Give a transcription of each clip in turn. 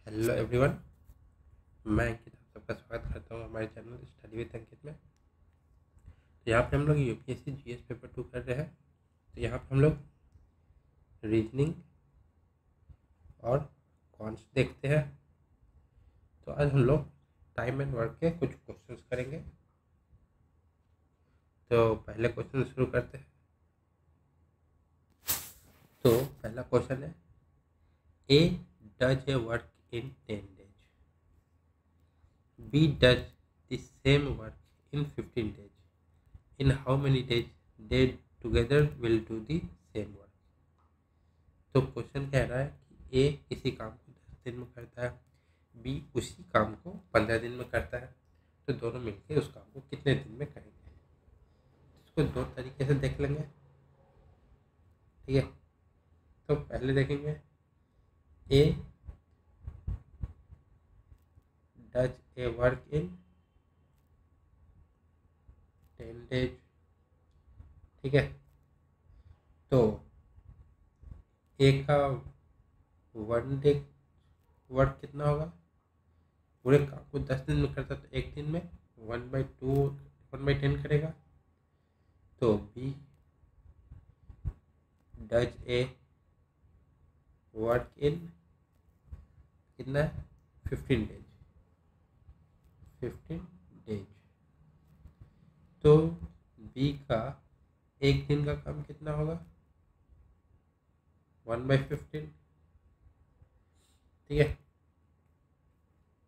Hello everyone. मैं अंकित आप सबका स्वागत करता हूँ हमारे चैनल स्टडी विद अंकित में। तो यहाँ पे हम लोग यूपीएससी जीएस पेपर 2 कर रहे हैं। तो यहाँ पे हम लोग रीजनिंग और कॉन्स देखते हैं। तो आज हम लोग टाइम एंड वर्क के कुछ क्वेश्चंस करेंगे। तो पहले क्वेश्चन शुरू करते हैं। तो पहला क्वेश्चन है, A does a work in 10 days, B does the same work in 15 days, in how many days they together will do the same work। तो क्वेश्चन कह रहा है कि ए किसी काम को 10 दिन में करता है, बी उसी काम को 15 दिन में करता है। तो दोनों मिलकर उस काम को कितने दिन में करेंगे। इसको दो तरीके से देख लेंगे, ठीक है। तो पहले देखेंगे, A does a work in 10 days, ठीक है। तो ए का 1 day वर्क कितना होगा, पूरे काम को 10 दिन में करता तो एक दिन में 1/2 1/10 करेगा। तो B does a work in कितना है 15 days 15 days। तो बी का एक दिन का काम कितना होगा 1/15, ठीक है।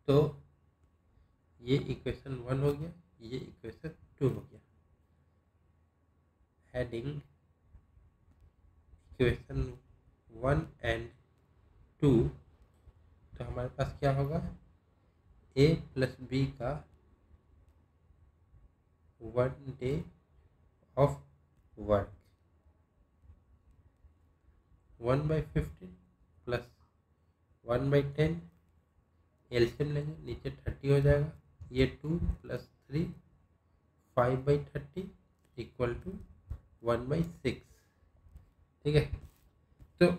तो ये इक्वेशन 1 हो गया, ये इक्वेशन 2 हो गया। एडिंग इक्वेशन 1 एंड 2, तो हमारे पास क्या होगा, ए प्लस बी का 1 day of work 1/15 plus 1/10, LCM लेंगे नीचे 30 हो जाएगा, ये 2 + 3 5/30 इक्वल टू 1/6, ठीक है। तो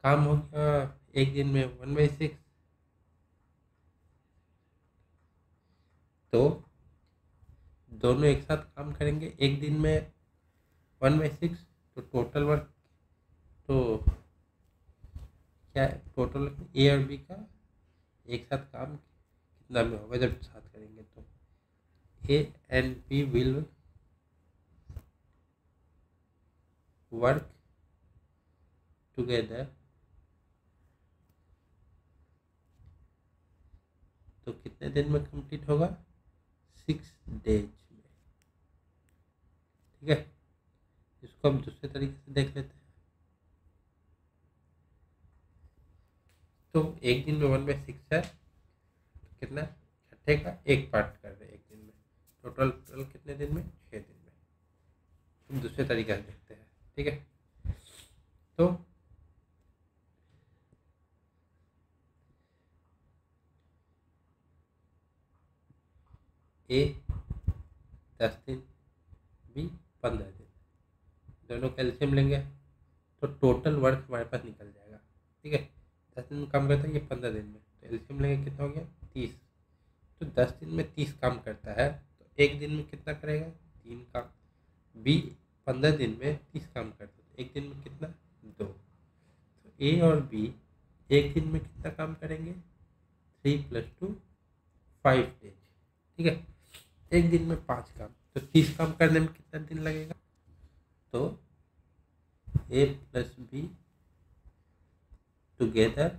काम हो गया एक दिन में 1/6। तो दोनों एक साथ काम करेंगे एक दिन में 1/6, तो टोटल वर्क तो क्या है, टोटल ए और बी का एक साथ काम कितना में होगा जब साथ करेंगे। तो A and B will work together, तो कितने दिन में कंप्लीट होगा 6 days में, ठीक है। इसको हम दूसरे तरीके से देख लेते हैं। तो एक दिन में 1/6 है, तो कितना छठे का एक पार्ट कर रहे हैं एक दिन में, टोटल कितने दिन में 6 दिन में। हम दूसरे तरीके से देखते हैं, ठीक है। तो ए 10 दिन, बी 15 दिन, दोनों कैल्शियम लेंगे तो टोटल वर्क हमारे पास निकल जाएगा, ठीक है। 10 दिन में काम करता है, ये 15 दिन में, तो एल्शियम लेंगे कितना हो गया 30। तो 10 दिन में 30 काम करता है, तो एक दिन में कितना करेगा 3 काम। बी 15 दिन में 30 काम करता है, तो एक दिन में कितना 2। तो ए और बी एक दिन में कितना काम करेंगे 3 + 2 5 days, ठीक है। एक दिन में 5 काम, तो 30 काम करने में कितना दिन लगेगा। तो A plus be together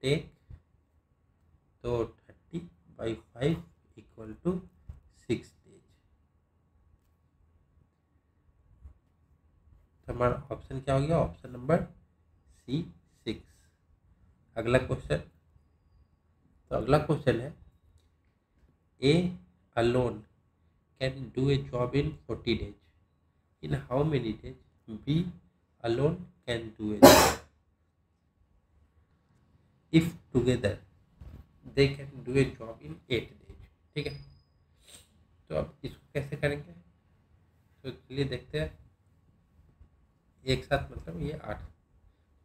take, तो 30/5 इक्वल टू 6 days। तो हमारा ऑप्शन क्या हो गया, ऑप्शन नंबर सी 6। अगला क्वेश्चन, तो अगला क्वेश्चन है, A alone can do A job in 40 days, in how many days B alone can do it if together they can do a job in 8 days, ठीक है। तो अब इसको कैसे करेंगे, तो चलिए देखते हैं। एक साथ मतलब ये 8,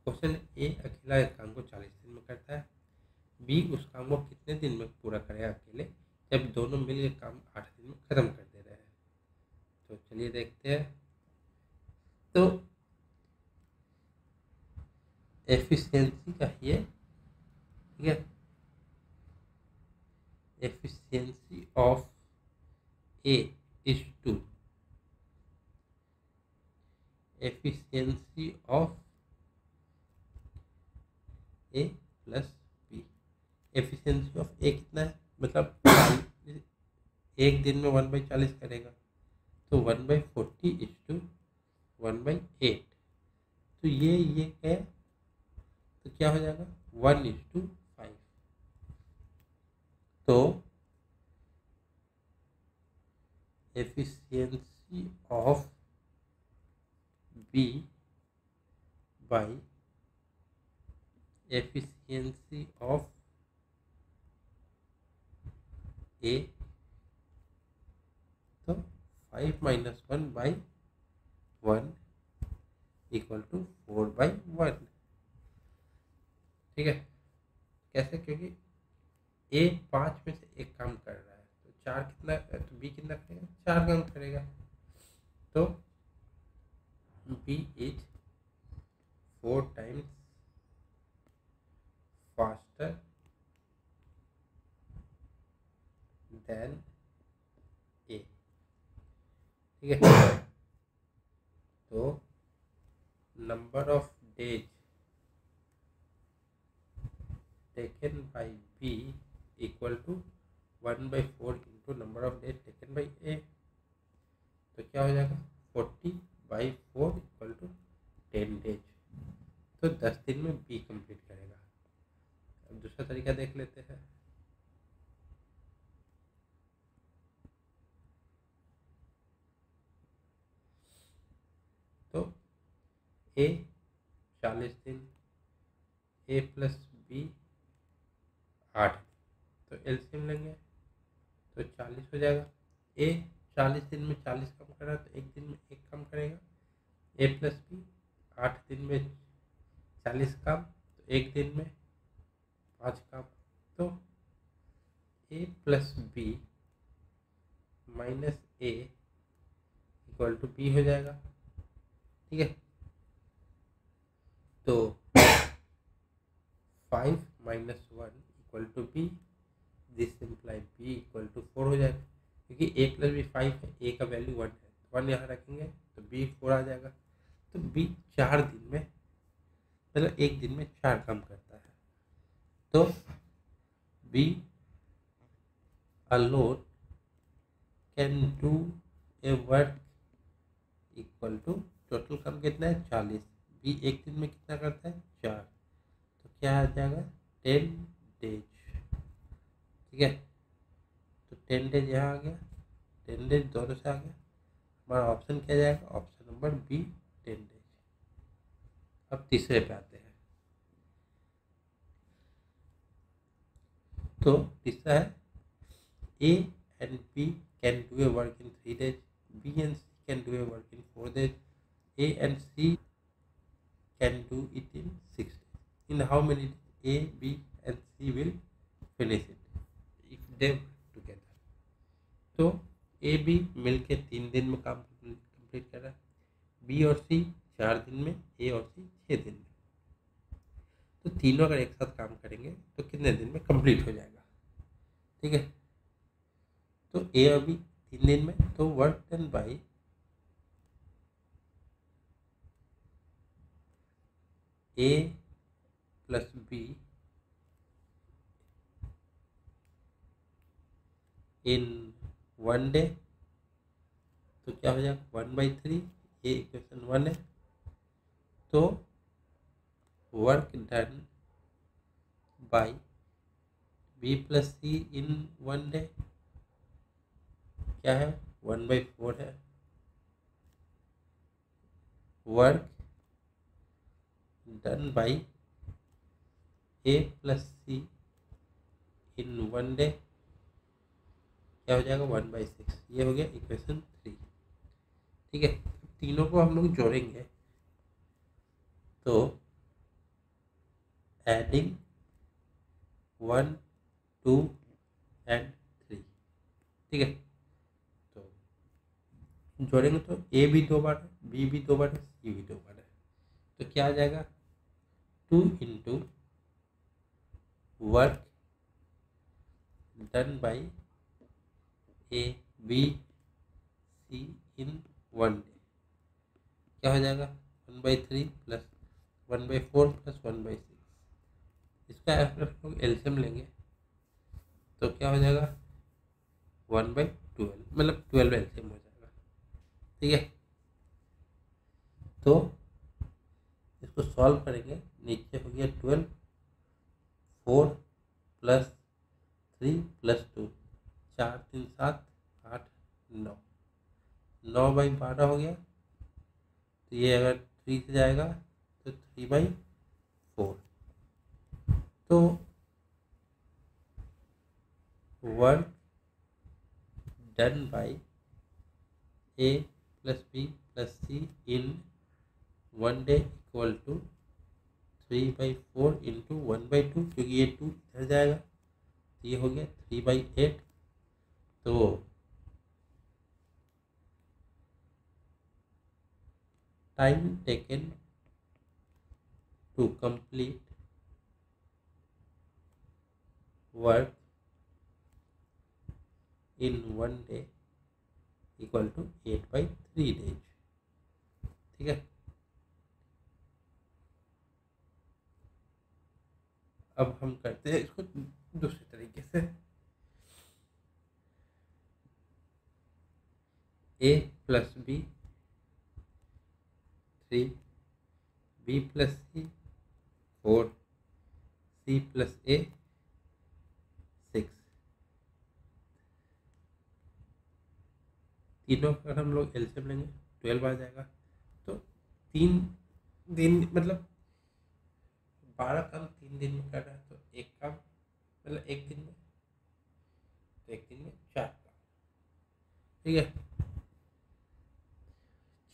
क्वेश्चन ए अकेला एक काम को 40 दिन में करता है, बी उस काम को कितने दिन में पूरा करेगा अकेले, जब दोनों मिलकर काम 8 दिन में खत्म कर दे रहे हैं। तो चलिए देखते हैं। तो एफिशिएंसी का ये, ठीक है, efficiency of A is to efficiency of A plus B. Efficiency of A कितना है, मतलब एक दिन में 1/40 करेगा, तो 1/40 इज टू 1/8। तो ये क्या है, तो क्या हो जाएगा 1:5। तो efficiency of B by efficiency of A, तो 5 - 1/1 इक्वल टू 4/1। ठीक है, कैसे, क्योंकि ए 5 में से एक काम कर रहा है, तो 4 कितना, तो बी कितना करेगा, 4 काम करेगा। तो B is 4 times faster than A. ठीक है, तो number of days taken by B equal to 1/4 into number of days taken by A. तो क्या हो जाएगा 40/4 इक्वल टू 10 डेज। तो 10 दिन में बी कंप्लीट करेगा। अब दूसरा तरीका देख लेते हैं। तो ए 40 दिन, ए प्लस बी 8, तो एलसीएम लेंगे तो 40 हो जाएगा। ए 40 दिन में 40 काम कर रहा है, तो एक दिन में एक काम करेगा। ए प्लस बी 8 दिन में 40 काम, तो एक दिन में 5 काम। तो A plus B minus A equal to B हो जाएगा। ठीक है, तो 5 - 1 equal to B, this imply B equal to 4 हो जाएगा, क्योंकि ए प्लस बी 5 है, ए का वैल्यू 1 है, 1 यहाँ रखेंगे तो बी 4 आ जाएगा। तो बी 4 दिन में, मतलब एक दिन में 4 काम करता है। तो B alone can do a work equal to, total काम कितना है 40, बी एक दिन में कितना करता है 4, तो क्या आ जाएगा 10 डेज। ठीक है, तो 10 डेज यहाँ आ गया, 10 डेज दोनों से आ गया। हमारा ऑप्शन क्या जाएगा, ऑप्शन नंबर बी 10 डेज। अब तीसरे पे आते हैं। तो तीसरा है A and B can do a work in 3 days, B and C can do a work in 4 days, A and C can do it in 6 days. In how many days A, B and C will finish it if they work together? तो A, B मिलके 3 दिन में काम complete कर रहा है, B और C 4 दिन में, A और C 6 दिन में। तो तीनों अगर एक साथ काम करेंगे तो कितने दिन में कंप्लीट हो जाएगा। ठीक है, तो ए और बी 3 दिन में, तो work done by A plus be in 1 day, तो क्या हो जाएगा 1/3, ये इक्वेशन 1 है। तो work done by B plus C in 1 day क्या है 1/4 है। Work done by A plus C in 1 day क्या हो जाएगा 1/6, ये हो गया इक्वेशन 3। ठीक है, तीनों को हम लोग जोड़ेंगे तो एडिंग 1 2 एंड 3। ठीक है, तो जोड़ेंगे तो ए भी 2 बार है, बी भी 2 बार है, सी भी 2 बार है, तो क्या आ जाएगा 2 into work done by A B C in 1 day, क्या हो जाएगा 1/3 प्लस 1/4 प्लस 1/6। इसका अगर हम लोग एलसीएम लेंगे तो क्या हो जाएगा 1/12, मतलब 12 एलसीएम हो जाएगा। ठीक है, तो इसको सॉल्व करेंगे, नीचे हो गया 12, 4 प्लस 3 प्लस 2, 4 3 7 8 9, 9/12 हो गया, तो ये अगर 3 से जाएगा तो 3/4, तो work done by A plus B plus C in 1 day equal to 3/4 into 1/2, क्योंकि ये 2 इधर जाएगा, तो ये हो गया 3/8। तो time taken to complete work in 1 day equal to 8/3 days. ठीक है, अब हम करते हैं इसको दूसरे तरीके से। ए प्लस बी 3, बी प्लस सी 4, सी प्लस ए 6, तीनों का हम लोग एलसीएम लेंगे 12 आ जाएगा। तो 3 दिन मतलब 12 काम 3 दिन में कर रहा है, तो एक काम मतलब एक दिन में, तो एक दिन में 4 काम। ठीक है,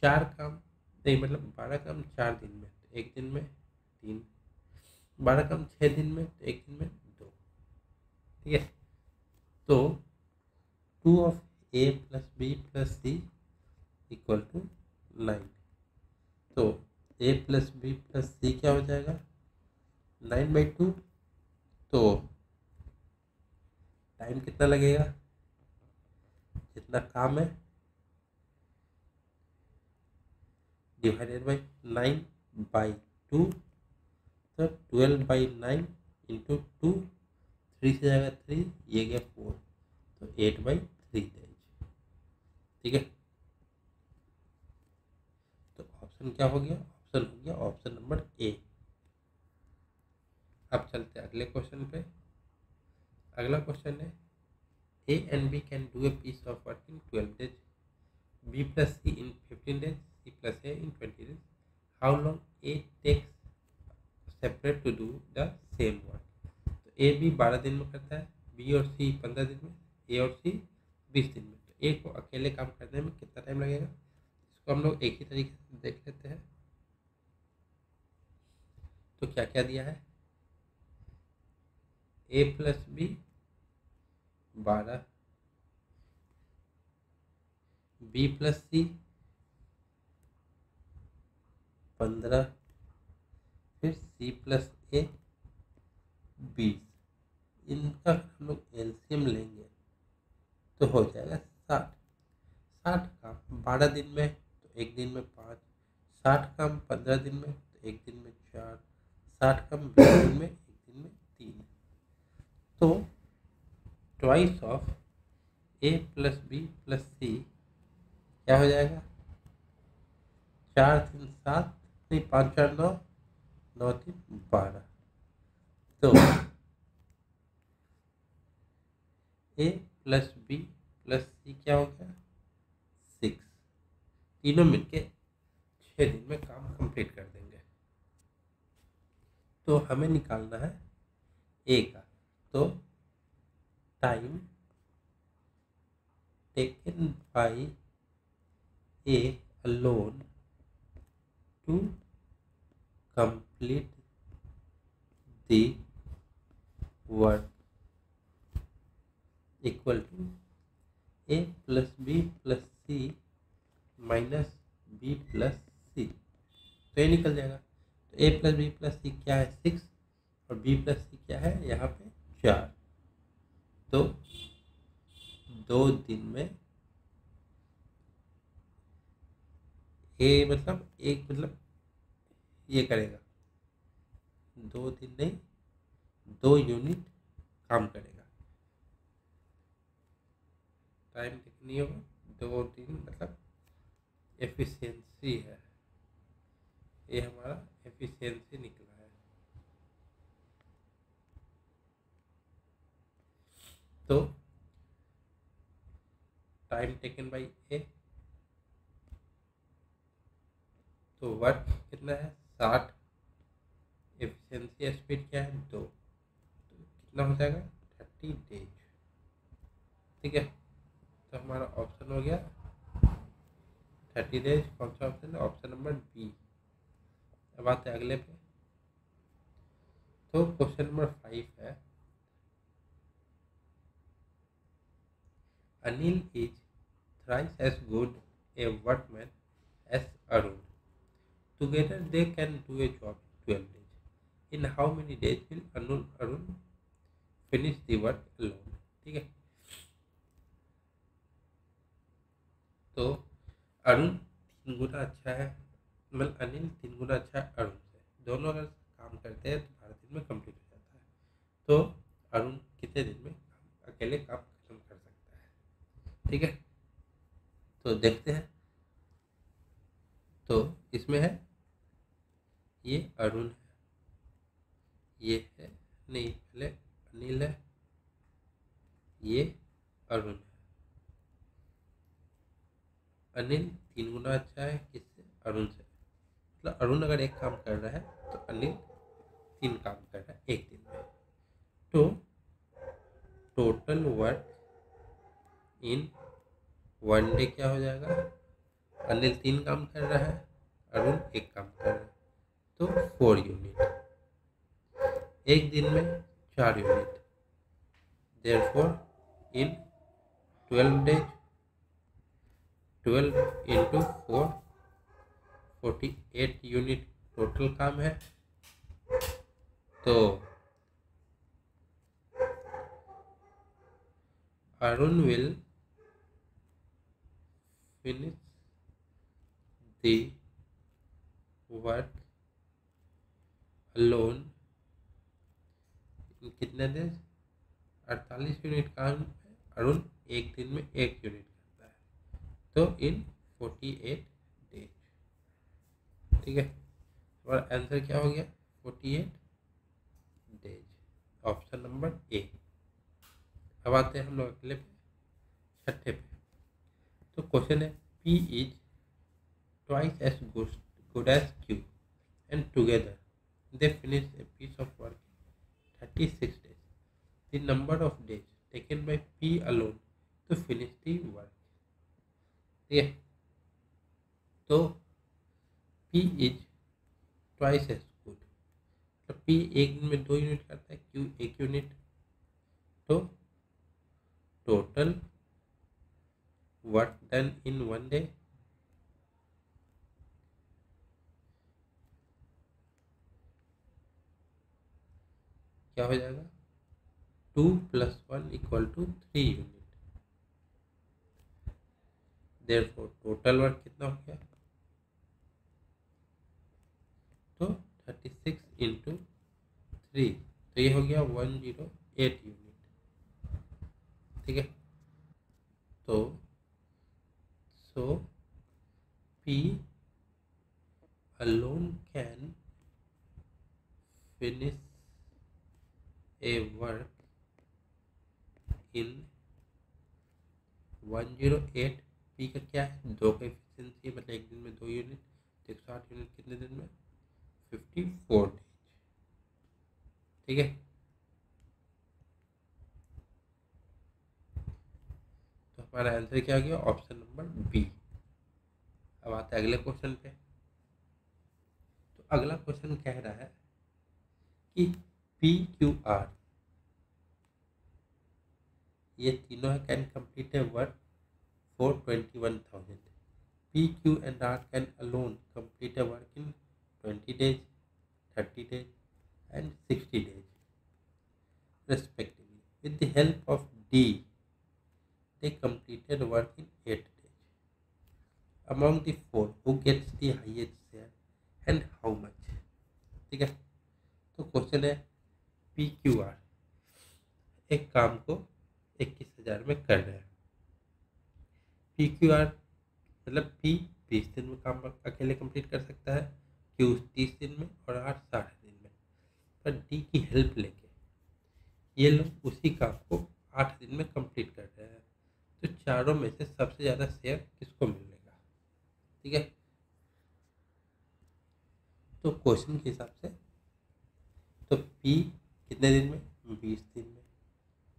4 काम नहीं, मतलब 12 काम 4 दिन में, तो एक दिन में 3, 12 काम 6 दिन में, तो एक दिन में 2। ठीक है, तो 2 of A plus B plus C equal to 9, तो A plus B plus C क्या हो जाएगा 9/2। तो टाइम कितना लगेगा, जितना काम है डिवाइडेड बाई 9/2, तो 12/9 इंटू 2, 3 से जाएगा 3, ये गया 4, तो 8/3 डेज। ठीक है, तो ऑप्शन क्या हो गया, ऑप्शन हो गया ऑप्शन नंबर ए। अब चलते हैं अगले क्वेश्चन पे। अगला क्वेश्चन है A and B can do a piece of work in 12 days, B plus C in 15 days, C plus A in 20 days। How long A takes separate to do the same work. तो A B 12 दिन में करता है, B और सी 15 दिन में, ए और सी 20 दिन में। तो ए को अकेले काम करने में कितना टाइम लगेगा, इसको हम लोग एक ही तरीके से देख लेते हैं। तो क्या क्या दिया है, ए प्लस बी 12, बी प्लस सी 15, फिर सी प्लस ए 20। इनका हम लोग एलसीएम लेंगे तो हो जाएगा 60। 60 काम 12 दिन में, तो एक दिन में 5, 60 काम 15 दिन में, तो एक दिन में 4, 60 काम 20 दिन में, एक दिन में 3। तो twice of A plus B plus C क्या हो जाएगा 4 3 7, नहीं 5 4 9, 9 3 12। तो A plus B plus C क्या हो गया 6, तीनों मिलके 6 दिन में काम कंप्लीट कर देंगे। तो हमें निकालना है ए का, तो time taken by A alone to complete the work equal to A plus B plus C minus B plus C, तो ये निकल जाएगा। तो A plus B plus C क्या है 6 और बी प्लस सी क्या है यहाँ पे 4। तो 2 दिन में ए मतलब एक मतलब ये करेगा 2 दिन नहीं 2 यूनिट काम करेगा, टाइम कितनी होगा 2 दिन मतलब एफिशिएंसी है, ये हमारा एफिशिएंसी निकला है। तो टाइम टेकन बाई ए, तो वर्क कितना है 60, एफिशिएंसी स्पीड क्या है 2, तो कितना हो जाएगा 30 डेज। ठीक है, तो हमारा ऑप्शन हो गया 30 डेज। कौन सा ऑप्शन है? Option number B. अब आते हैं अगले पे। तो क्वेश्चन नंबर 5 है, Anil is thrice as good a workman as Arun. Together they can do a job in 12 days. In how many days will Arun finish the work alone? ठीक है, तो अरुण 3 गुना अच्छा है, मतलब अनिल 3 गुना अच्छा है अरुण से। दोनों अगर काम करते हैं तो 12 दिन में कंप्लीट हो जाता है। तो अरुण कितने दिन में अकेले काम खत्म कर सकता है? ठीक है, तो देखते हैं। तो इसमें है ये अरुण है, ये है नहीं, पहले अनिल है, ये अरुण है। अनिल 3 गुना अच्छा है किससे? अरुण से। मतलब अरुण अगर एक काम कर रहा है तो अनिल 3 काम कर रहा है एक दिन में। तो टोटल वर्क इन 1 डे क्या हो जाएगा? अनिल 3 काम कर रहा है, अरुण एक काम कर रहा है, तो 4 यूनिट। एक दिन में 4 unit, therefore in 12 days 12 into 4 48 unit total काम है। तो Arun will finish the work alone कितने दिन? 48 यूनिट काम है, अरुण एक दिन में 1 यूनिट करता है, तो इन 48 डेज। ठीक है, और आंसर क्या हो गया 48 डेज, ऑप्शन नंबर ए। अब आते हैं हम लोग अगले पे, छठे पे। तो क्वेश्चन है, P is twice as good as Q and together they finish a piece of work in 36 days. The number of days taken by P alone to finish the work. ठीक है, तो P is twice as good, तो P एक दिन में 2 unit करता है, Q 1 unit, तो total work done in 1 day क्या हो जाएगा 2 + 1 = 3 यूनिट। देयरफॉर टोटल वर्क कितना हो गया? तो 36 × 3, तो ये हो गया 108 यूनिट। ठीक है, तो सो P alone can finish a work in 108। P का क्या है? 2 का एफिशिएंसी, मतलब एक दिन में 2 यूनिट, 108 यूनिट कितने दिन में? 54 डेज। ठीक है, तो हमारा आंसर क्या हो गया? Option number B. अब आते हैं अगले क्वेश्चन पे। तो अगला क्वेश्चन कह रहा है कि PQR ये तीनों can complete A work for 21,000. P, Q and R can alone complete a work in 20 days, 30 days and 60 days respectively. With the help of D, they completed work in 8 days. Among the four, who gets the highest share and how much? ठीक है, तो question है PQR एक काम को 21,000 में कर रहे हैं। PQR मतलब P 20 दिन में काम अकेले कंप्लीट कर सकता है, Q 30 दिन में और R 60 दिन में। पर D की हेल्प लेके ये लोग उसी काम को 8 दिन में कंप्लीट कर रहे हैं। तो चारों में से सबसे ज़्यादा शेयर किसको मिलेगा? ठीक है, तो क्वेश्चन के हिसाब से तो P कितने दिन में? 20 दिन में।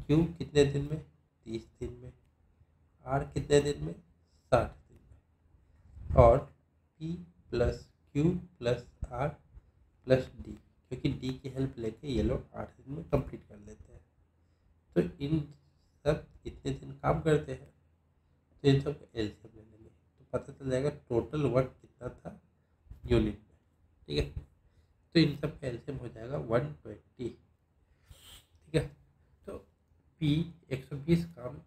Q कितने दिन में? 30 दिन में। R कितने दिन में? 60 दिन में। और P plus Q plus R plus D, क्योंकि D की हेल्प लेके ये लोग 8 दिन में कंप्लीट कर लेते हैं। तो इन सब इतने दिन काम करते हैं, तो इन सब एलसीएम ले लेंगे तो पता चल जाएगा टोटल वर्क कितना था यूनिट में। ठीक है, तो इन सब का एलसीएम हो जाएगा 120। ठीक है, तो P 120 काम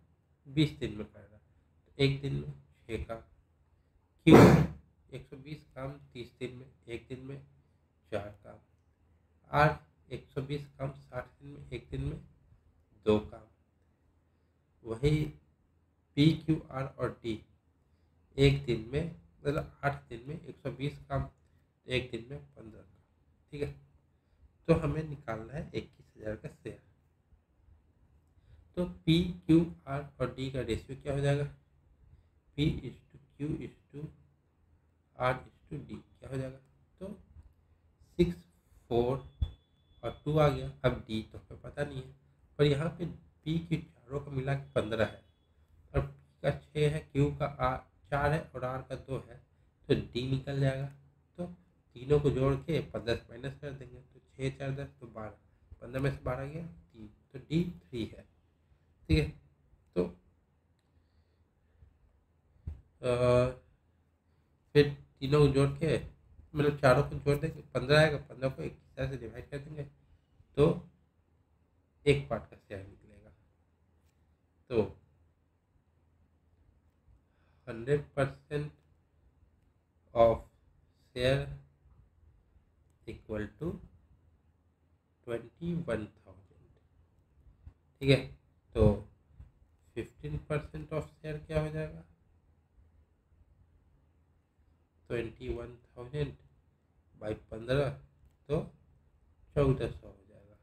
20 दिन में कर रहा है, तो एक दिन में 6 काम। Q 120 काम 30 दिन में, एक दिन में 4 काम। R 120 काम 60 दिन में, एक दिन में 2 काम। वही P, Q, R और D एक दिन में मतलब 8 दिन में 120 काम, एक दिन में 15 काम। ठीक है, तो हमें निकालना है 21,000 का शेयर। तो P, Q, R और D का रेशियो क्या हो जाएगा? P is to Q is to R is to D क्या हो जाएगा? तो 6, 4 और 2 आ गया। अब D तो हमें पता नहीं है, पर यहाँ पे P की चारों का मिला के 15 है और P का 6 है, Q का 4 है और R का 2 है, तो D निकल जाएगा। तो तीनों को जोड़ के 15 से माइनस कर देंगे, तो 6, 4, 10 तो 12, 15 में से 12 गया 3, तो D 3 है। ठीक है, तो फिर तीनों को जोड़ के मतलब चारों को जोड़ देंगे, 15 आएगा, 15 को 21 से डिवाइड कर देंगे तो एक पार्ट का शेयर निकलेगा। तो 100% ऑफ शेयर इक्वल टू 21,000। ठीक है, तो 15% ऑफ शेयर क्या हो जाएगा? 21,000 बाई 15 तो 1400 हो जाएगा।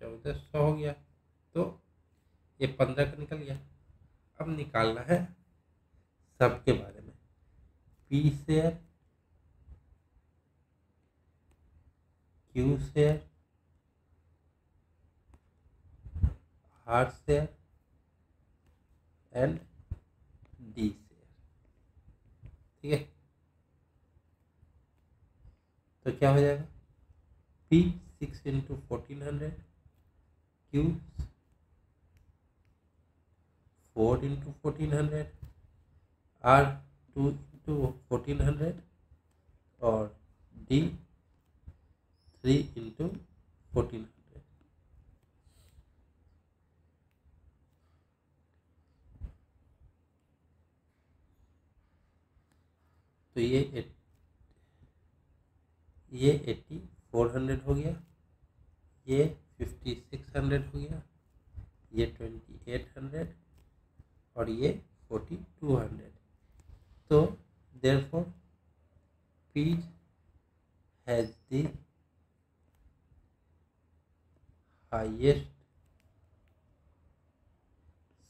1400 हो गया, तो ये 15 का निकल गया। अब निकालना है सबके बारे में। P share, Q share, R share and D share. ठीक है, तो क्या हो जाएगा? P 6 into 1400, Q 4 into 1400, R 2 into 1400 और D 3 इंटू 1400। तो ये 8400 हो गया, ये 5600 हो गया, ये 2800 और ये 4200। तो therefore P has the highest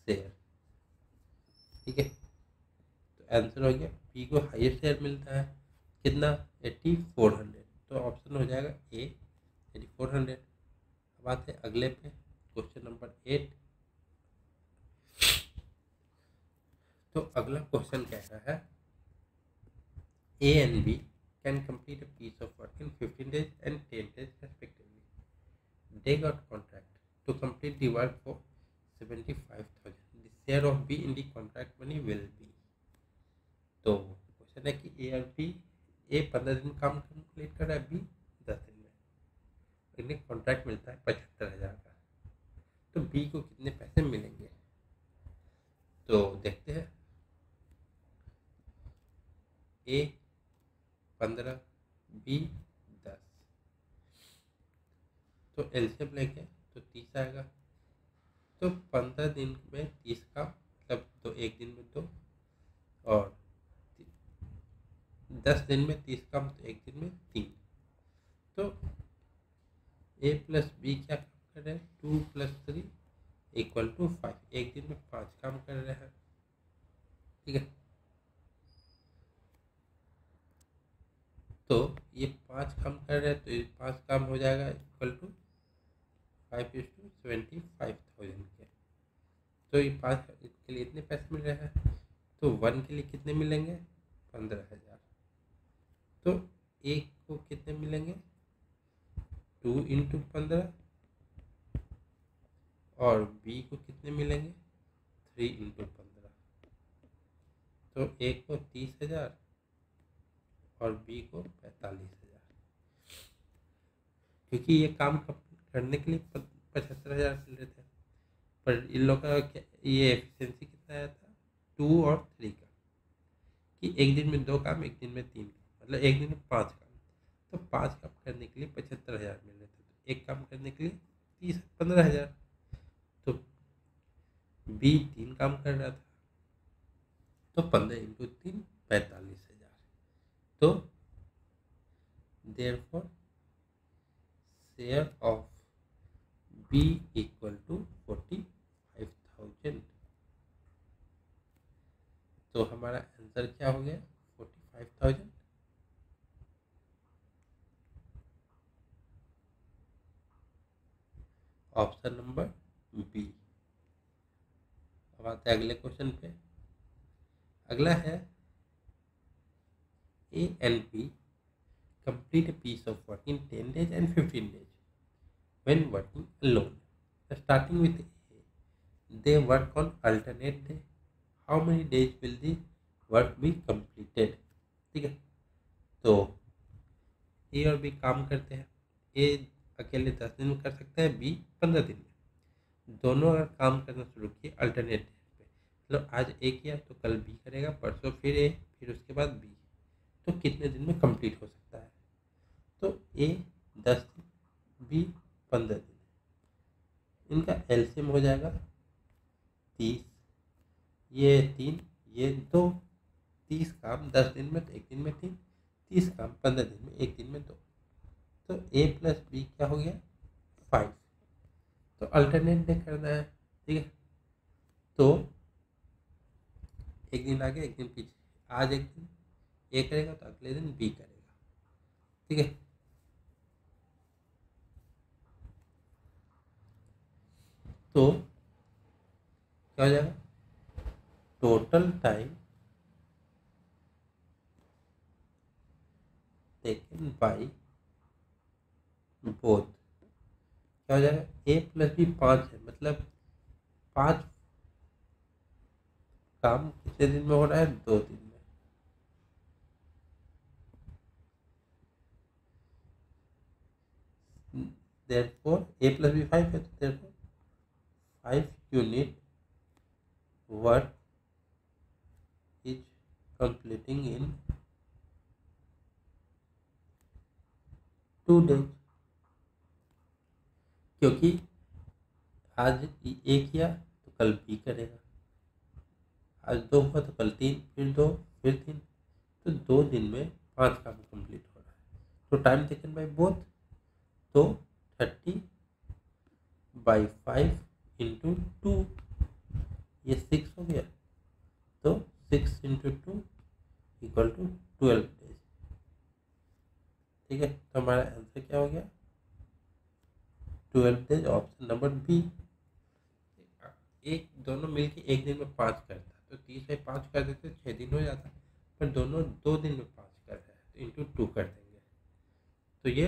share. ठीक है, तो आंसर हो गया P को हाईएस्ट शेयर मिलता है कितना? 8400। तो ऑप्शन हो जाएगा ए 8400। अब आते हैं अगले पे, क्वेश्चन नंबर 8। तो अगला क्वेश्चन कह रहा है A and B can complete a piece of work in 15 days and 10 days respectively. They got contract to complete the work for 75,000. The share of B in the contract money will be. तो question है कि ए और B, ए 15 दिन काम complete कर रहा है, B 10 दिन में, इन्हें कॉन्ट्रैक्ट मिलता है 75,000 का। तो बी को कितने पैसे मिलेंगे, तो देखते हैं। ए 15, बी 10, तो एलसीएम लेंगे तो 30 आएगा। तो 15 दिन में 30 का मतलब तो एक दिन में 2, और 10 दिन में 30 काम तो एक दिन में 3। तो ए प्लस बी क्या काम कर रहे हैं, 2 + 3 = 5, एक दिन में 5 काम कर रहे हैं, ठीक है। तो ये 5 काम कर रहे हैं, तो ये 5 काम हो जाएगा = 5:75,000 के। तो ये 5 के लिए इतने पैसे मिल रहे हैं, तो 1 के लिए कितने मिलेंगे, 15,000। तो एक को कितने मिलेंगे, 2 × 15, और बी को कितने मिलेंगे, 3 × 15। तो एक को 30,000 और बी को 45,000, क्योंकि ये काम करने के लिए 75,000 मिल रहे थे, पर इन लोग का ये एफिशिएंसी कितना आया था, 2 और 3 का, कि एक दिन में 2 काम, एक दिन में 3 काम, मतलब एक दिन में 5 काम। तो 5 काम करने के लिए 75,000 मिल रहे थे, तो एक काम करने के लिए 15,000। तो बी 3 काम कर रहा था, तो 15 × 3 45,000। तो therefore share of B = 45,000। तो हमारा आंसर क्या हो गया, 45,000। Option number B. अब आते हैं अगले क्वेश्चन पे। अगला है, A and B complete a piece of work in 10 days and 15 days when working alone. Starting with A, they work on alternate day. How many days will the work be completed? ठीक है, तो ए और B काम करते हैं। ए अकेले 10 दिन में कर सकते हैं, बी 15 दिन में। दोनों अगर काम करना शुरू किए अल्टरनेट डे पे, मतलब आज ए किया तो कल बी करेगा, परसों फिर ए, फिर उसके बाद बी, तो कितने दिन में कंप्लीट हो सकता है। तो ए 10 दिन, बी 15 दिन, इनका एलसीएम हो जाएगा 30, ये 3, ये 2, 30 काम 10 दिन में तो एक दिन में 3, 30 काम 15 दिन में एक दिन में 2। तो ए प्लस बी क्या हो गया, 5। तो अल्टरनेट डे करना है, ठीक है। तो एक दिन आगे एक दिन पीछे, आज एक दिन ए करेगा तो अगले दिन बी करेगा, ठीक है। तो क्या हो जाएगा, total time taken by both क्या हो जाएगा, ए प्लस बी 5 है, मतलब 5 काम कितने दिन में हो रहा है, 2 दिन में। therefore a plus b 5 है, तो therefore 5 unit work is completing in 2 days, क्योंकि आज ए किया तो कल बी करेगा, आज 2 हुआ तो कल 3, फिर 2, फिर 3, तो 2 दिन में 5 काम कंप्लीट हो रहा है। तो टाइम टेकन बाय बोथ, तो 30/5 × 2, ये 6 हो गया, तो 6 × 2 = 12 डेज, ठीक है। तो हमारा आंसर क्या हो गया, 12 डेज, ऑप्शन नंबर बी। एक दोनों मिलके एक दिन में 5 करता, तो 30/5 कर देते 6 दिन हो जाता, पर दोनों 2 दिन में 5 कर रहे हैं, तो इंटू 2 कर देंगे, तो ये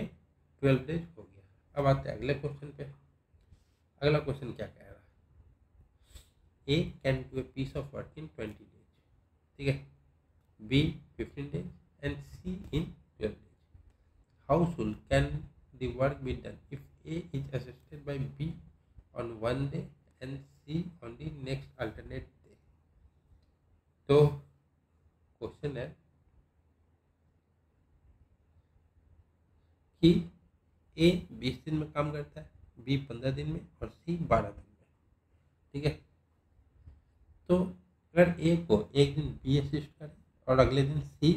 12 डेज हो गया। अब आते हैं अगले क्वेश्चन पे। अगला क्वेश्चन क्या कह रहा है, A can do a piece of work in 20 days, ठीक है, B 15 days and C in 12 days. How soon can the work be done if A is assisted by B on one day and C on the next alternate day? तो question है कि A 20 दिन में काम करता है, B 15 दिन में और C 12 दिन में, ठीक है। तो अगर A को एक दिन B असिस्ट करे और अगले दिन C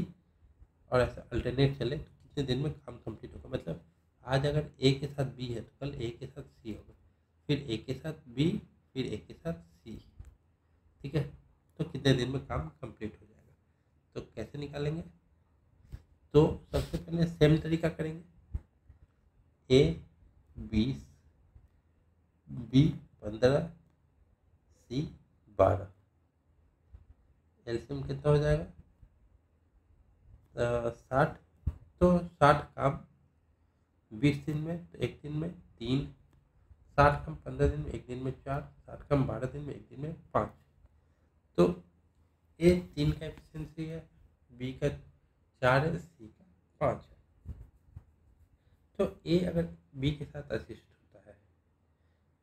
और ऐसा अल्टरनेट चले तो कितने दिन में काम कंप्लीट होगा। मतलब आज अगर ए के साथ बी है तो कल ए के साथ सी होगा, फिर ए के साथ बी, फिर ए के साथ सी, ठीक है। तो कितने दिन में काम कंप्लीट हो जाएगा। तो कैसे निकालेंगे, तो सबसे पहले सेम तरीका करेंगे, ए 20, बी 15, सी 12, एलसीएम कितना हो जाएगा 60। तो 60 काम 20 दिन में, तो एक दिन में 3, 60 कम 15 दिन में, एक दिन में 4, 60 कम 12 दिन में, एक दिन में 5। तो ए 3 का एफिशिएंसी है, बी का 4 है, सी का 5 है। तो ए अगर बी के साथ असिस्ट होता है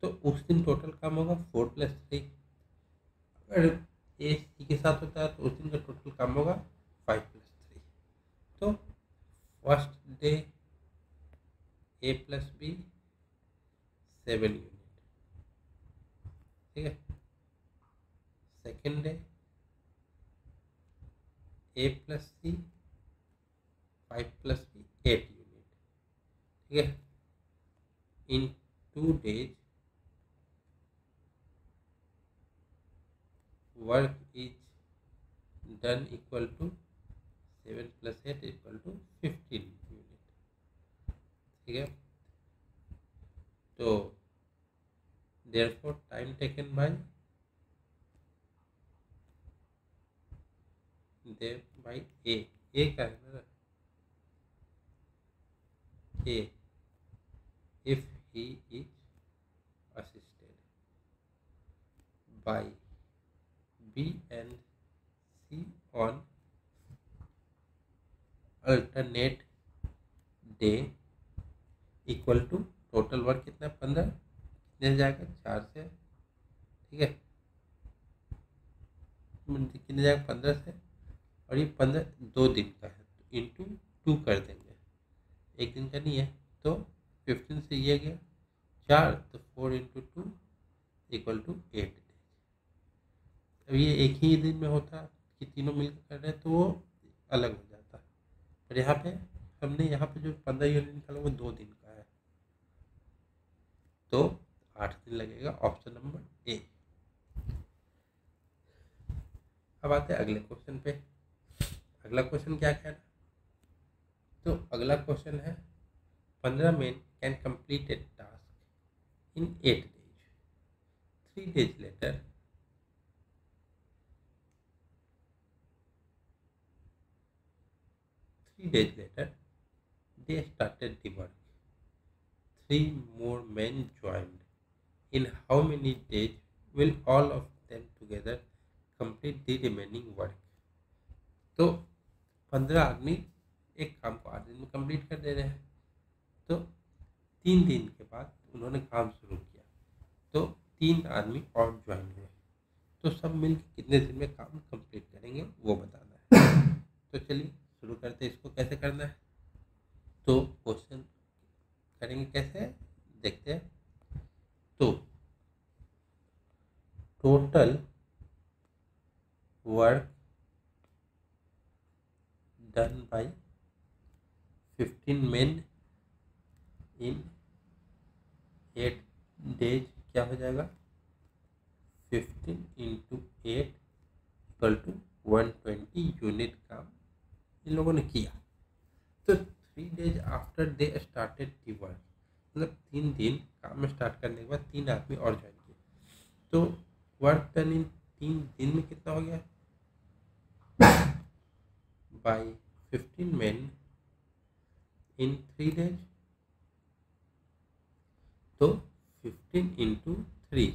तो उस दिन टोटल काम होगा 4 + 3। अगर ए सी के साथ होता है तो उस दिन का टोटल काम होगा 5 + 3। तो first day A + B 7 unit, ठीक है। Second day A + C 5 + B 8 unit, ठीक है। In 2 days work is done equal to 7 + 8 = 15 unit, ठीक है। तो therefore time taken by A का है ना, A if he is assisted by B and C on alternate day equal to total work कितना 15, कितने जाएगा 4 से, ठीक है, कितने जाएगा 15 से, और ये 15 2 दिन का है तो इंटू 2 कर देंगे, एक दिन का नहीं है। तो 15 से ये गया 4, तो 4 × 2 = 8 डेज। अब ये एक ही दिन में होता कि तीनों मिलकर कर रहे हैं तो वो अलग हो जाता, पर यहाँ पे हमने यहाँ पे जो 15 यूनिट निकाला वो 2 दिन का है, तो 8 दिन लगेगा, ऑप्शन नंबर ए। अब आते हैं अगले क्वेश्चन पे। अगला क्वेश्चन क्या कह रहा है, तो अगला क्वेश्चन है 15 men can complete a task in 8 days. 3 days later, they started the work. 3 more men joined. In how many days will all of them together complete the remaining work? तो 15 आदमी एक काम को 8 दिन में कंप्लीट कर दे रहे हैं, तो 3 दिन के बाद उन्होंने काम शुरू किया, तो 3 आदमी और ज्वाइन हुए, तो सब मिलकर कितने दिन में काम कंप्लीट करेंगे वो बताना है। तो चलिए शुरू करते हैं, इसको कैसे करना है। तो क्वेश्चन करेंगे कैसे देखते हैं। तो total work done by 15 men in 8 days क्या हो जाएगा 15 × 8 = 120 यूनिट काम इन लोगों ने किया। तो 3 days after they started the work, मतलब 3 दिन काम स्टार्ट करने के बाद 3 आदमी और ज्वाइन किए, तो वर्क डन इन 3 दिन में कितना हो गया बाय 15 men इन 3 days, तो 15 इंटू 3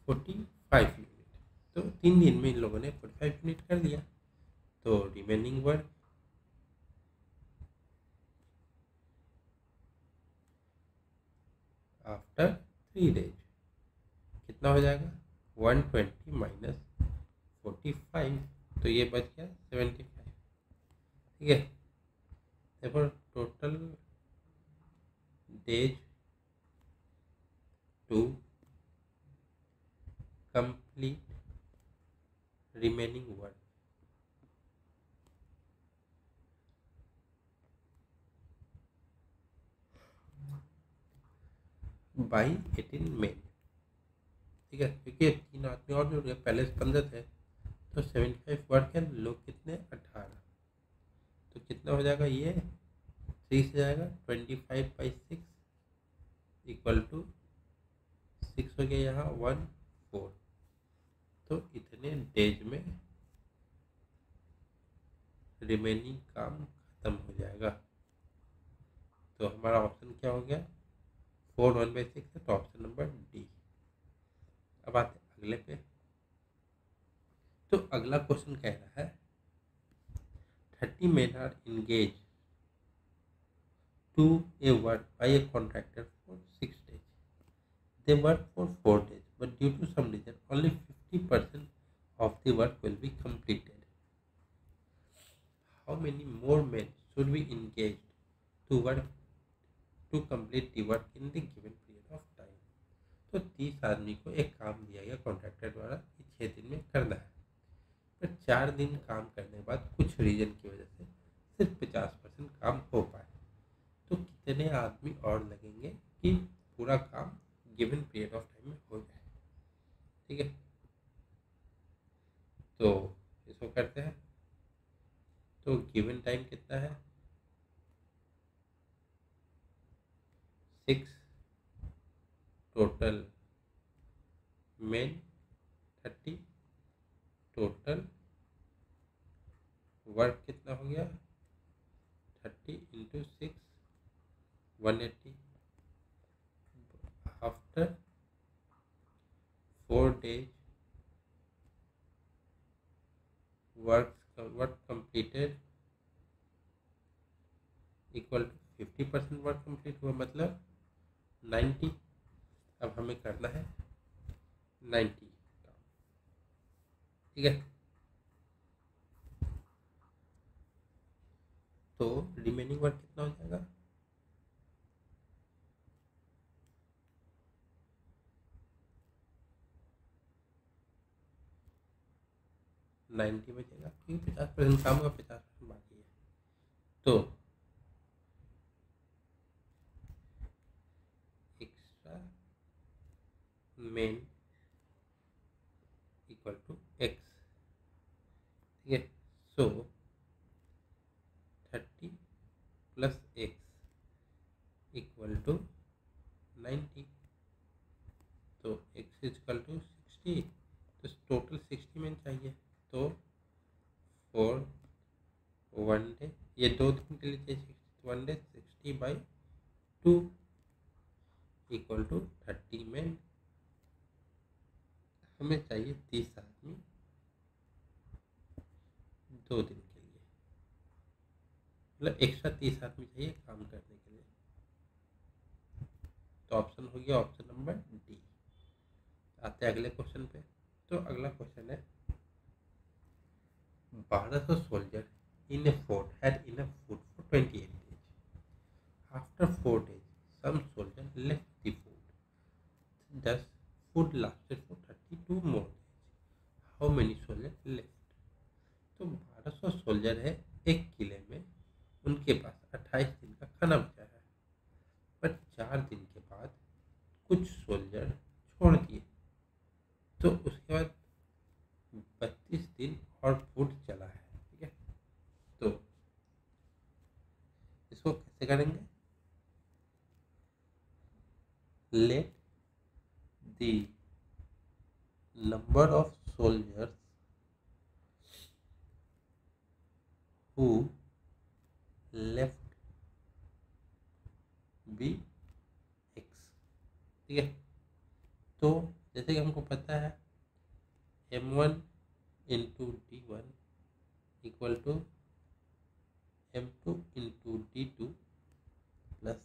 45 यूनिट। तो 3 दिन में इन लोगों ने 45 यूनिट कर दिया। तो रिमेनिंग वर्क आफ्टर 3 days कितना हो जाएगा, 120 माइनस 45, तो ये बच गया 75। ठीक है, देखो total days to complete remaining work by 18 men. ठीक है, क्योंकि 3 आदमी और जुड़ गए, पहले से 15 थे, तो 75 वर्क है, लोग कितने 18, तो कितना हो जाएगा, ये 3 से जाएगा 25/6 इक्वल टू 6 हो गया, यहाँ 1 4, तो इतने डेज में रिमेनिंग काम खत्म हो जाएगा। तो हमारा ऑप्शन क्या हो गया, 4 1/6 है, तो ऑप्शन नंबर डी। अब आते हैं अगले पे। तो अगला क्वेश्चन कह रहा है 30 men are engaged to a work by a contractor for 6 days. They work for 4 days, but due to some reason, only 50% of the work will be completed. How many more men should be engaged to complete the work in the given period of time? तो 30 आदमी को एक काम दिया गया contractor द्वारा कि 6 दिन में करना है, पर 4 दिन काम करने के बाद कुछ रीजन की वजह से सिर्फ 50% काम हो पाए, तो कितने आदमी और लगेंगे कि पूरा काम गिवन पीरियड ऑफ टाइम में हो जाए। ठीक है, तो इसको करते हैं। तो गिवन टाइम कितना है, 6, टोटल मेन 30, टोटल वर्क कितना हो गया 30 into 6 180। After 4 days work completed equal to 50% work complete हुआ, मतलब 90। अब हमें करना है 90 काम। ठीक है, तो रिमेनिंग वर्क कितना हो जाएगा, नाइन्टी बचेगा, क्योंकि 50% काम होगा, 50% बाकी है। तो extra men equal to X. ठीक है, so 30 plus X equal to 90, तो एक्स इक्वल टू 60, तो टोटल 60 में चाहिए, तो 4 1 डे, ये 2 दिन के लिए चाहिए 1 डे, 60/2 इक्वल टू 30 में हमें चाहिए 30 आदमी 2 दिन के लिए, मतलब एक्स्ट्रा 30 आदमी चाहिए काम करने के लिए। तो ऑप्शन हो गया ऑप्शन नंबर डी। आते हैं अगले क्वेश्चन पे। तो अगला क्वेश्चन है 1200 soldiers in a fort had enough food for 28 days. After 4 days, some soldiers left the fort. Thus, food lasted for 32 more days. How many soldiers left? तो 1200 soldier है एक किले में, उनके पास 28 दिन का खाना बचा है, पर 4 दिन के बाद कुछ सोल्जर छोड़ दिए, तो उसके बाद 32 दिन और फूड चला है। ठीक है, तो इसको कैसे करेंगे, let the number of soldiers who left be X. ठीक है, तो जैसे कि हमको पता है m1 into d1 equal to m2 into d2 plus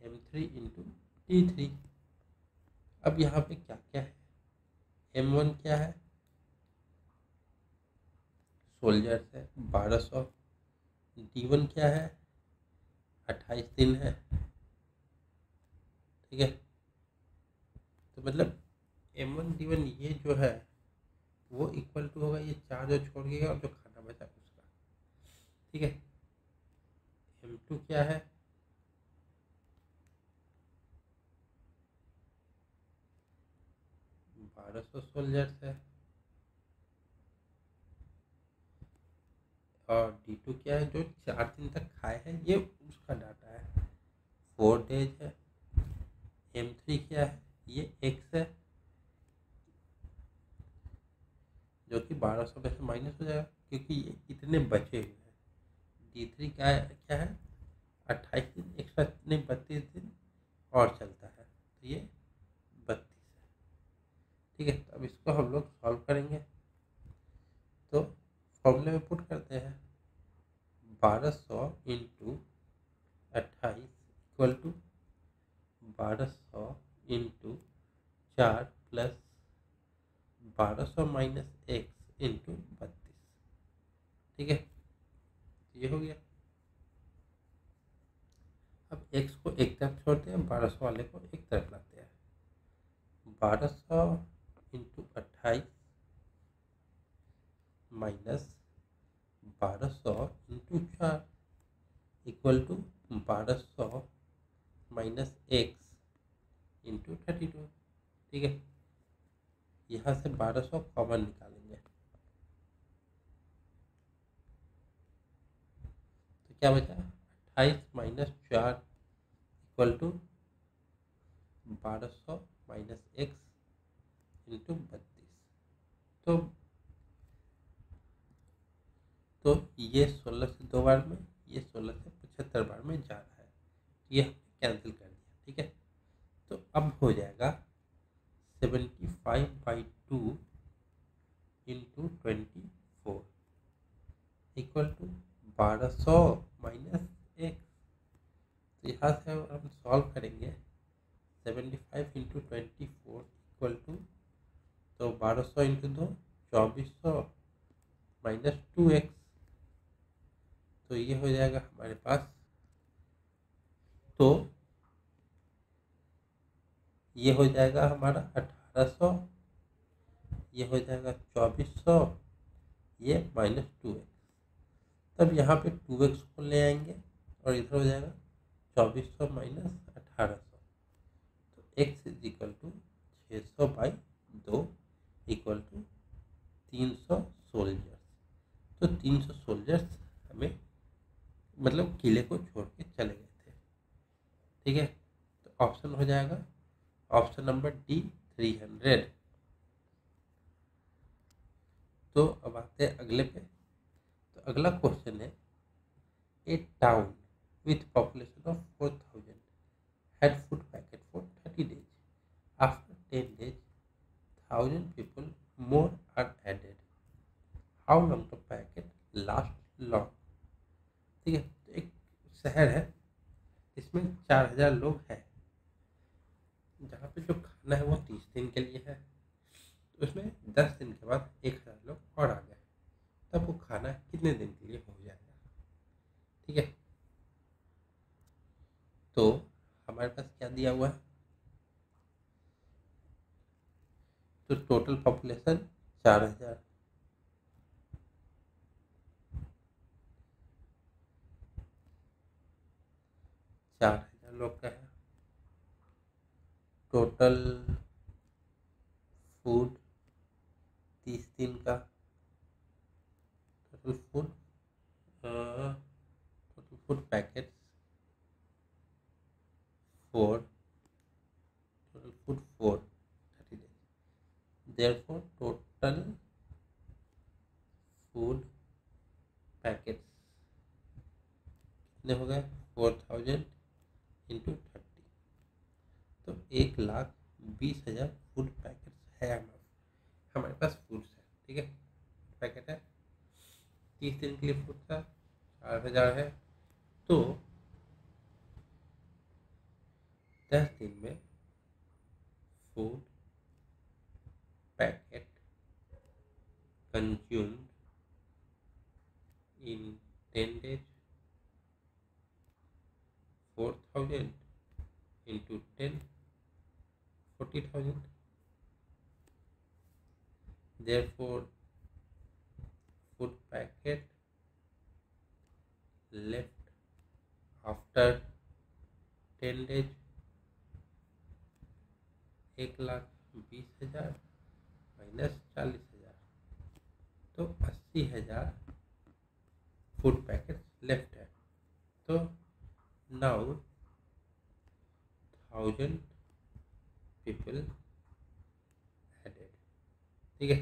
m3 into d3। अब यहाँ पे क्या क्या है, m1 क्या है, सोल्जर्स है 1200, d1 क्या है 28 दिन है। ठीक है, तो मतलब m1 d1 ये जो है वो इक्वल टू होगा ये 4 जो छोड़ के और जो खाना बचा उसका। ठीक है, m2 क्या है 1200 सोल्जर्स है, और d2 क्या है जो 4 दिन तक खाए हैं, ये उसका डाटा है 4 डेज है। m3 क्या है ये x है जो कि 1200 में से माइनस हो जाएगा क्योंकि ये इतने बचे हुए हैं। d3 क्या है 28 दिन एक्स्ट्रा, नहीं 32 दिन और चलता है, तो ये 32 है। ठीक है, तो अब इसको हम लोग सॉल्व करेंगे, तो फॉर्मूले में पुट करते हैं 1200 into 28 equal to 1200 into 4 plus 1200 minus X into 32। ठीक है, ये हो गया। अब x को एक तरफ छोड़ते हैं, 1200 वाले को एक तरफ लाते हैं। 1200 into 28 minus 1200 into 4 equal to 1200 minus X into 32। ठीक है, यहाँ से 1200 कॉमन निकालेंगे तो क्या बचा 28 minus 4 equal to 1200 minus X into 32। तो ये 16 से 2 बार में, ये 16 से 75 बार में जा रहा है, ये कैंसिल कर दिया। ठीक है, तो अब हो जाएगा 75/2 into 24 equal to 1200 minus X. तो यहाँ से हम सॉल्व करेंगे 75 इंटू 24 इक्वल टू, तो 1200 इंटू 2 2400 माइनस 2x, तो ये हो जाएगा हमारे पास, तो ये हो जाएगा हमारा 1800, ये हो जाएगा 2400, ये माइनस 2x। तब यहाँ पे 2x को ले आएंगे और इधर हो जाएगा 2400 माइनस 1800, तो x is equal to 600/2 equal to 300 soldiers. तो 300 सोल्जर्स हमें मतलब किले को छोड़ के चले गए थे। ठीक है, तो ऑप्शन हो जाएगा ऑप्शन नंबर डी 300। तो अब आते हैं अगले पे। तो अगला क्वेश्चन है, ए town with population of 4000 had food packet for 30 days. After 10 days, 1000 people more are added. How long the packet last long? ठीक है, तो एक शहर है इसमें 4000 लोग हैं, जहाँ पे जो खाना है वो 30 दिन के लिए है, तो उसमें 10 दिन के बाद 1000 लोग और आ गए, तब वो खाना कितने दिन के लिए हो जाएगा। ठीक है, तो हमारे पास क्या दिया हुआ है, तो टोटल पॉपुलेशन 4000, लोग का है। टोटल फूड 30 दिन का, total food packets 4, total food 4 30 days, therefore total food packets कितने हो गए 4000 इंटू 30, तो 1,20,000 फूड पैकेट्स है हमारे पास फूड्स है। ठीक है, पैकेट है, 30 दिन के लिए फूड था, 4,000 है, तो 10 दिन में food packet consumed in 10 days, 4,000 into 10, 40,000. Therefore, food packet left after 10 days 1,20,000 minus 40,000, तो 80,000 फूड पैकेट लेफ्ट है। तो नाउ 1,000 पीपल एडेड। ठीक है,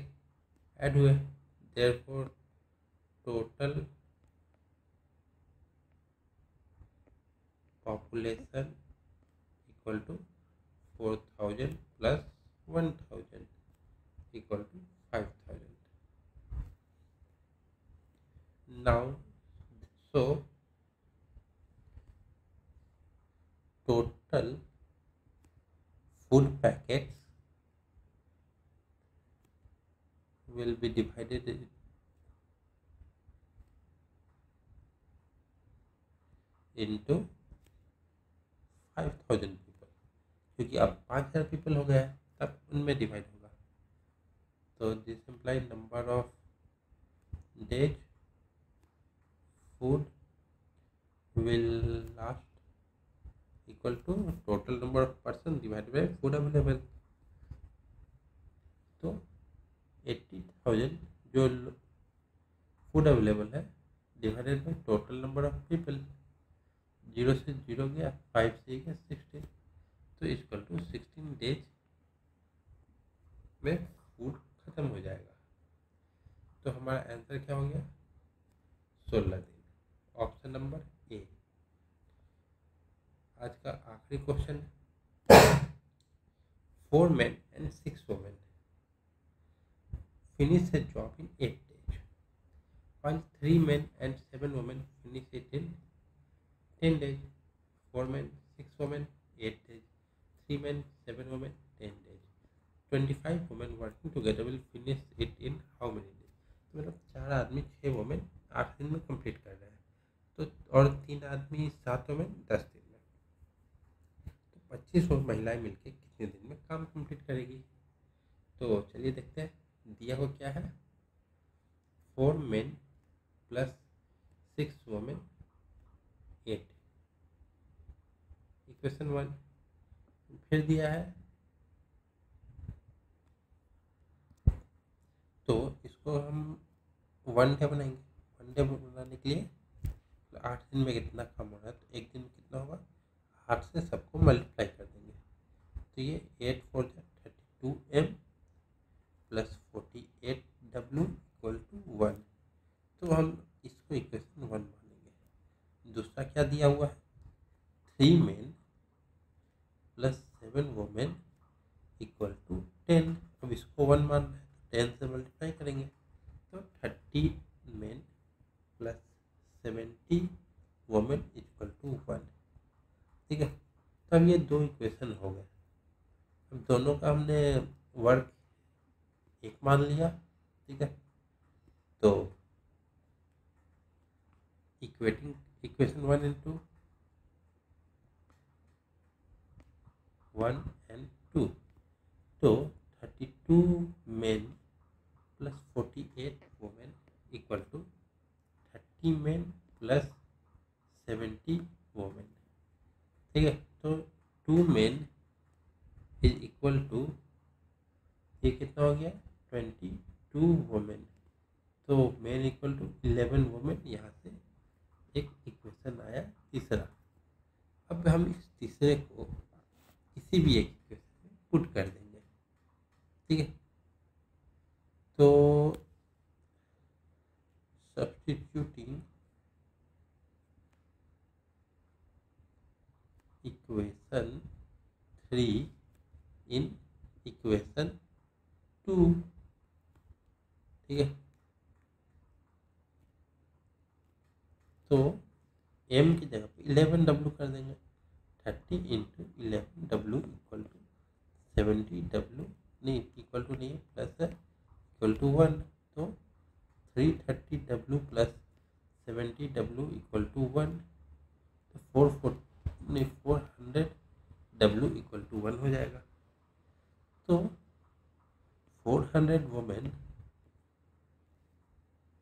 ऐड हुए, therefore total population equal to 4,000 plus 1,000 equal to 5,000। Now so total food packets will be divided into 5,000 people, क्योंकि अब 5,000 people हो गया है, तब उनमें डिवाइड होगा। तो this imply number of days food will last equal to total number of person divide by food available. तो 80,000 जो फूड अवेलेबल है divided by total number of people, 0 से 0 गया, 5 से गया 16, तो इक्वल टू 16 डेज में फूड खत्म हो जाएगा। तो हमारा आंसर क्या हो गया? 16 दिन, ऑप्शन नंबर ए। आज का आखिरी question, 4 men and 6 women finish a job in 8 days, while 3 men and 7 women finish it in 10 days. 4 men, 6 women, 8 days. 3 men, 7 women, 10 days. 25 women working together will finish it in how many days? तो मतलब 4 आदमी 6 women 8 दिन में complete कर रहे हैं, तो और 3 आदमी 7 वोमेन 10 दिन में, तो 25 महिलाएं मिलकर कितने दिन में काम कंप्लीट करेगी? तो चलिए देखते हैं, दिया हो क्या है, 4 men प्लस 6 वोमेन 8, इक्वेशन 1। फिर दिया है, तो इसको हम 1 डे बनाएंगे। 1 डे बनाने के लिए 8 दिन में कितना काम हो रहा है, तो एक दिन में कितना होगा, 8 से सबको मल्टीप्लाई कर देंगे, तो ये 8 4 32m plus 48w equal to 1, तो हम इसको इक्वेशन 1 मानेंगे। दूसरा क्या दिया हुआ है, 3 men plus 7 women equal to 10, अब इसको 1 मान रहे हैं, 10 से मल्टीप्लाई करेंगे, तो 30 men plus 70 women equal to 1। ठीक है, तो अब ये 2 इक्वेशन हो गए। अब दोनों का हमने वर्क एक मान लिया। ठीक है, तो इक्वेशन 1 इंटू 1 and 2, तो 32 men plus 48 women equal to 30 men plus 70 women. ठीक है, तो 2 men इज इक्वल टू, ये कितना हो गया, 22 वोमेन, तो मेन इक्वल टू 11 वोमेन, यहाँ से एक इक्वेशन आया तीसरा। अब हम इस तीसरे को किसी भी एक इक्वेशन में पुट कर देंगे। ठीक है, तो सब्स्टिट्यूटिंग इक्वेशन 3 इन इक्वेशन 2। ठीक है, तो m की जगह पे 11w कर देंगे। 30 into 11w equal to 70w, नहीं इक्वल टू नहीं है, प्लस है, इक्वल टू 1। तो 330w plus 70w equal to 1। तो 400w इक्वल टू 1 हो जाएगा। तो 400 women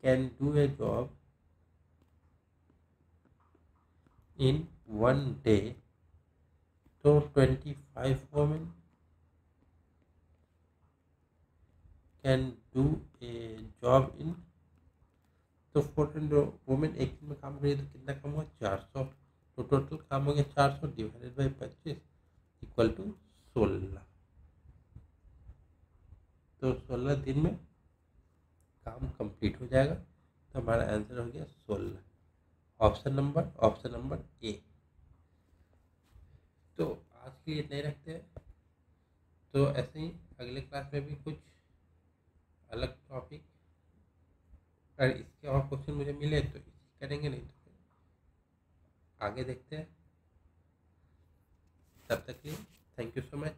can do A job in 1 day, तो 25 women can do a job in, तो 400 वुमेन एक दिन में काम करिए तो कितना काम हुआ, 400। तो टोटल काम हो गया 400 डिवाइडेड बाई 25 इक्वल टू 16। तो 16 दिन में काम कंप्लीट हो जाएगा। तो हमारा आंसर हो गया 16, ऑप्शन नंबर ए। तो आज के लिए इतना ही रखते हैं। तो ऐसे ही अगले क्लास में भी कुछ अलग टॉपिक, अगर इसके और क्वेश्चन मुझे मिले तो इसी करेंगे, नहीं तो फिर आगे देखते हैं। तब तक के लिए थैंक यू सो मच।